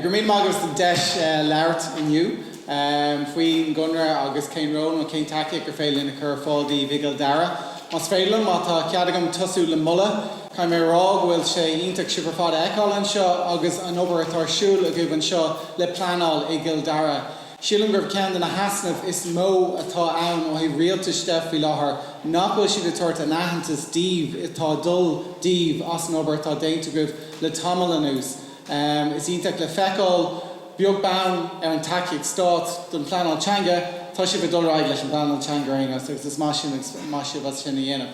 Gurmín agus the deis leart inniu. Faoin gunra agus céin rón ó céin taciaigh gur féile ina cur fáildaí bhígil Dara. Mas féile má tá ceadagam tosú le mulla, cai mé rá bhfuil sé ionteach sibh fád eáil an seo agus an obair atá siúil a gcuib an seo le planáil i gil Dara. Sílim gur cean na hasnamh is mó atá ann ó hí rialtas Steph bhí láthair nach bhfuil siad tuairt an aitheantas díomh atá dul díomh as an obair atá déanta gcuibh le tamil anús. Is ionteach le feiceáil beag bán an taciaigh stát don planáil teanga, tá sibh dul ráid leis an planáil teanga agus is má sibh sin na dhéanamh.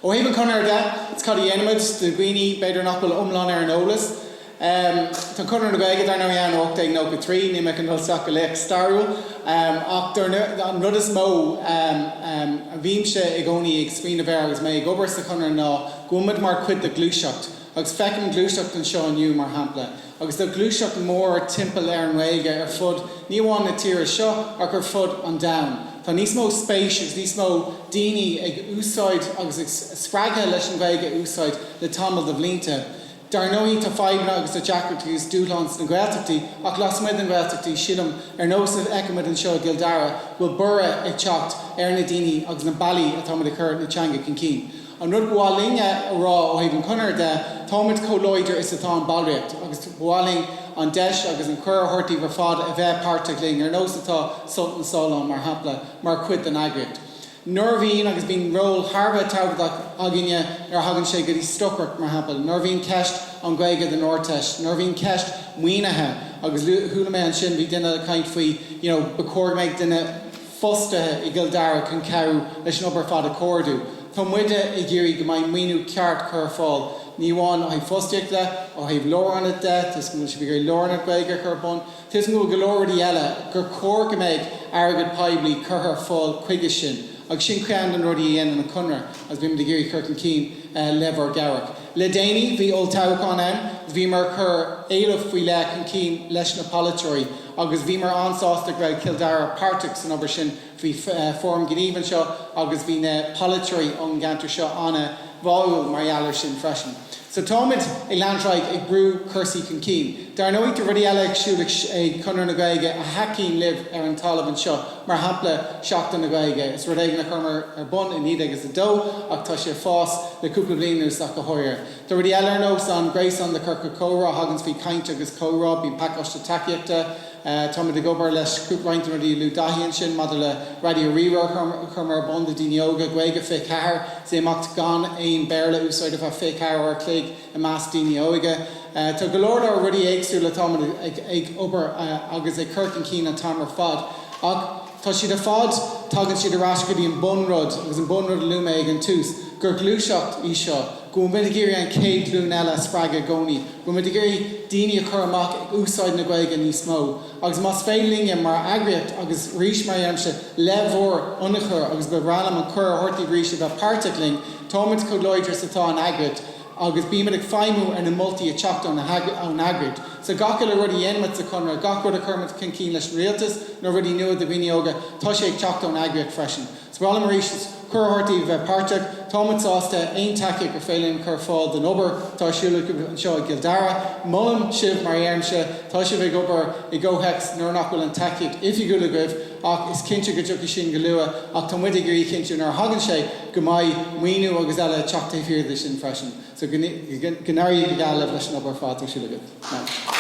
Ó híban chunar de, it's called the Enimid, the Gwini, beidir nach bhfuil umlán ar an ólas. Tá chunar na gaige dar náhean 8-9-3, ní me an dul sac go leach starú. Ach an rud is mó a bhíimse i gcónaí ag scrín a bhéir agus mé ag obair sa chunar ná gúmad mar cuid de glúiseacht. Agus feicim glúiseacht an seo aniu mar hampla. Agus do glúiseacht mór timpeall ar an réige ar fud ní bháin na tíre seo ach ar fud an domhan. Tá níos mó spéisiús, níos mó daoine ag úsáid agus ag spreagtha leis an gaige úsáid le tamil do bhlínta. Dar nóí tá fáimna agus do Jackirtús dúláns na Gaeltachtaí ach lasmuid an Gaeltachtaí sílam ar nós eicimid an seo gil Dara bhfuil bura ag teacht ar na daoine agus na bailí atá muid a chur na teanga cincín. An rud bhálinge rá ó híban chunar de táid cólóidir is atá an bailreacht agus bháling an deis agus an cur hortaí bhar fad a bheith páirteach ar nós atá sultan sálan mar hapla mar cuid an agriacht. Nuair agus bín ról Harbh tabhaach aginne ar hagann sé go dtí stochart mar hapla. Nuair bhín ceist an gaige den orteis. Nuair bhín ceist muoinethe agus thula mé an sin bhí duine caint faoi becóir méid duine fostathe i gil Dara chun ceú leis an obair fad a cordú. Tá muide i ggéirí go mbeidh muoinú ceart chur fáil. Ní bháin ó fostaíocht le ó thaobh leor anna de, tus go si bhí leor anna gaige chur bon. Tus go golóirí eile gur cóir go méid agad poiblí chur fáil chuige sin. Agus sin crean an rudí dhéanaan na conra as bhím de géirí chuir an cín lehar garach. Le déanaí bhí ó tábhacán ann, bhí mar chur éileh faoi le an cín leis na palatóirí agus bhí mar ansásta raibh Kildare páirteach san obair sin bhí fórm gníomhan seo agus bhí na palatóirí an gantar seo anna bháúil mar ealar sin freisin. So táid i landráig ag brú cursaí chun cín. Dar nóid do rudí eile siúlaigh ag chunar na gaige a hacín libh ar an talamh an seo mar hapla seachtain na gaige. Is rud éige na chumar ar bun in iad agus a dó ach tá sé fás le cúpla blianús ach go háir. Do rudí eile ar nós an grééis an de chucha córá hagans bhí caint agus córá bhí pacáiste taciaachta. Táid de gobar leis cúpráint rudí lú daithíonn sin mad le radio rírá chumar bun de daoineoga gaige fé cethir sé amacht gan éon béirle úsáid a bheith fé cethir ar clé a más daoineoga. Tá go leor ar rudí éagsú le táid ag obair agus ag curcan cín an tamar fad. Ach tá siad a fad tagann siad arás go dtí an bunrod agus an bunrod lume ag an tús. Gur glúiseacht í seo, go mbeid a géirí an céad lún eile spreag a gcónaí, go mbeid a géirí daoine a chur amach ag úsáid na gaige níos mó. Agus más féilinge mar agriacht agus rís mar dhéimse lehór ionachar agus be ranam an chur hortaí rís a bheith páirteachling, táid cólóidir satá an agriacht agus bíimiid ag feimú ar na multaí a teacht an agriacht. So gacail a rudí dhéanamid sa chunra, gach rud a chumid chun cín leis rialtas nó rudí nua de bhíneoga, tá sé ag teacht an agriacht freisin. So bhfuil mar rís chur hortaí bheith páirteach, táid sásta aon taciaigh gur féilinn chur fáil den obair tá siúla an seo Gil Dara, mullen sibh mar dhéirmse, tá sibh ag obair i ggóhex nuair nach bhfuil an taciaigh ifigúla goibh ach is cinnte go dtí sin go luath ach tá muide gurí cinnte nar hagann sé go mbeidh muoinú agus eile teachtaí fiorda sin freisin. So gnáirí go gáileh leis an obair fád siúla goibh.